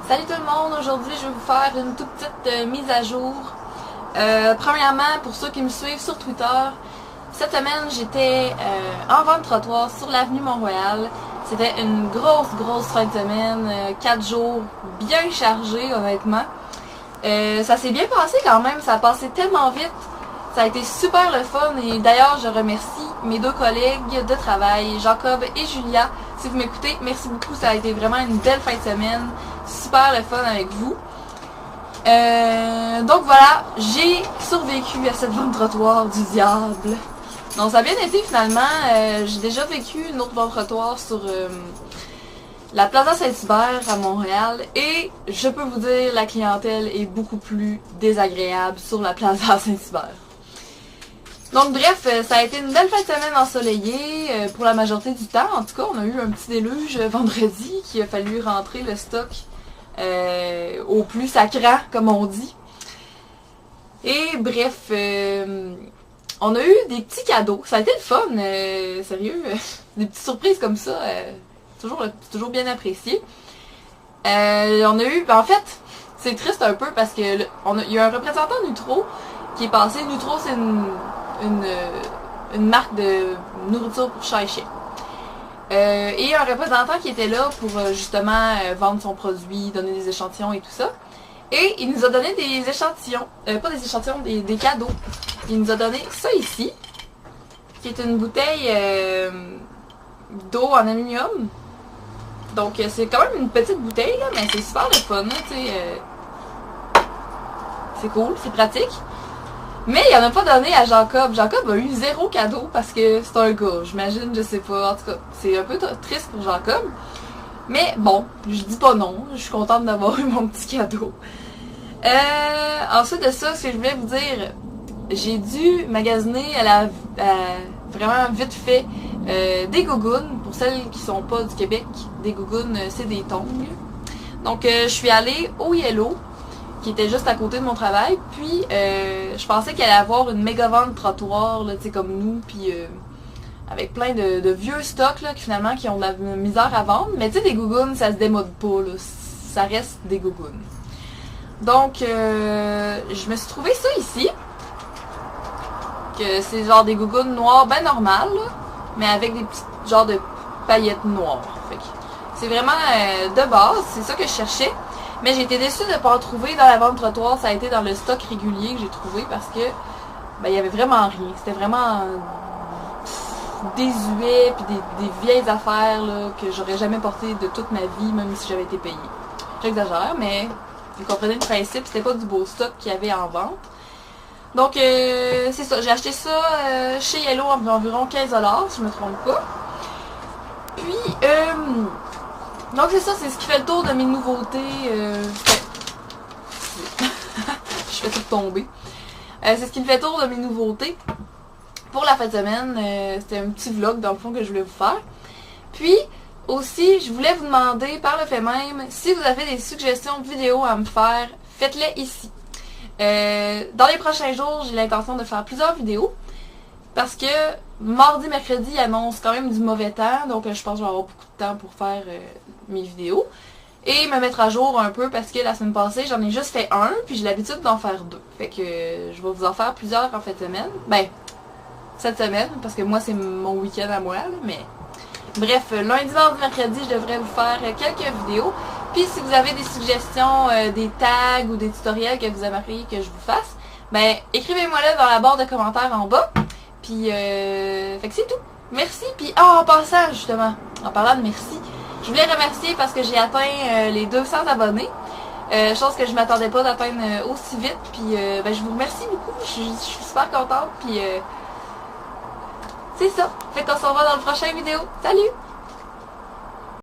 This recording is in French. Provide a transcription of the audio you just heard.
Salut tout le monde, aujourd'hui je vais vous faire une toute petite mise à jour. Premièrement, pour ceux qui me suivent sur Twitter, cette semaine j'étais en vente trottoir sur l'avenue Mont-Royal. C'était une grosse fin de semaine, 4 jours bien chargés honnêtement. Ça s'est bien passé quand même, ça a passé tellement vite. Ça a été super le fun et d'ailleurs je remercie mes deux collègues de travail, Jacob et Julia. Si vous m'écoutez, merci beaucoup, ça a été vraiment une belle fin de semaine. Super le fun avec vous. Donc voilà, j'ai survécu à cette vente trottoir du diable. Donc ça a bien été finalement. J'ai déjà vécu une autre vente trottoir sur la Plaza Saint-Hubert à Montréal. Et je peux vous dire, la clientèle est beaucoup plus désagréable sur la Plaza Saint-Hubert. Donc bref, ça a été une belle fin de semaine ensoleillée pour la majorité du temps. En tout cas, on a eu un petit déluge vendredi qu'il a fallu rentrer le stock au plus sacrant, comme on dit. Et bref, on a eu des petits cadeaux. Ça a été le fun, sérieux. Des petites surprises comme ça, toujours bien apprécié. On a eu, en fait, c'est triste un peu parce que il y a un représentant Nutro qui est passé. Nutro, c'est une marque de nourriture pour chats et chiens. Et un représentant qui était là pour justement vendre son produit, donner des échantillons et tout ça. Et il nous a donné des échantillons, pas des échantillons, des cadeaux. Il nous a donné ça ici, qui est une bouteille d'eau en aluminium. Donc c'est quand même une petite bouteille, là, mais c'est super le fun, tu sais. C'est cool, c'est pratique. Mais il en a pas donné à Jacob. Jacob a eu 0 cadeau parce que c'est un gars, j'imagine, je sais pas. En tout cas, c'est un peu triste pour Jacob. Mais bon, je dis pas non. Je suis contente d'avoir eu mon petit cadeau. Ensuite de ça, ce que je voulais vous dire, j'ai dû magasiner vraiment vite fait des gougounes. Pour celles qui sont pas du Québec, des gougounes, c'est des tongs. Donc je suis allée au Yellow, qui était juste à côté de mon travail, puis je pensais qu'elle allait avoir une méga vente trottoir, là, tu sais, comme nous, puis avec plein de vieux stocks, là, qui ont de la misère à vendre, mais tu sais, des gougounes, ça se démode pas, là, ça reste des gougounes. Donc, je me suis trouvé ça ici, que c'est genre des gougounes noires, ben normales, là, mais avec des petits genres de paillettes noires. Fait que c'est vraiment de base, c'est ça que je cherchais. Mais j'ai été déçue de ne pas en trouver dans la vente trottoir. Ça a été dans le stock régulier que j'ai trouvé parce que ben, il y avait vraiment rien. C'était vraiment désuet puis des vieilles affaires là, que j'aurais jamais portées de toute ma vie, même si j'avais été payée. J'exagère, mais vous comprenez le principe, c'était pas du beau stock qu'il y avait en vente. Donc c'est ça, j'ai acheté ça chez Yellow environ 15$, si je me trompe pas. Puis donc c'est ça, c'est ce qui fait le tour de mes nouveautés. Je fais tout tomber. C'est ce qui me fait le tour de mes nouveautés pour la fin de semaine. C'était un petit vlog dans le fond que je voulais vous faire. Puis aussi, je voulais vous demander par le fait même, si vous avez des suggestions de vidéos à me faire, faites-les ici. Dans les prochains jours, j'ai l'intention de faire plusieurs vidéos. Parce que mardi, mercredi annonce quand même du mauvais temps. Donc je pense que je vais avoir beaucoup de temps pour faire mes vidéos. Et me mettre à jour un peu parce que la semaine passée, j'en ai juste fait un. Puis j'ai l'habitude d'en faire 2. Fait que je vais vous en faire plusieurs en fin de semaine. Ben, cette semaine. Parce que moi, c'est mon week-end à moi. Là, mais bref, lundi, mardi, mercredi, je devrais vous faire quelques vidéos. Puis si vous avez des suggestions, des tags ou des tutoriels que vous aimeriez que je vous fasse, ben écrivez-moi-le dans la barre de commentaires en bas. Puis, fait que c'est tout. Merci. Puis, en passant, justement, en parlant de merci, je voulais remercier parce que j'ai atteint les 200 abonnés. Chose que je m'attendais pas d'atteindre aussi vite. Puis, ben, je vous remercie beaucoup. Je suis super contente. Puis, c'est ça. Fait qu'on se revoit dans le prochain vidéo. Salut!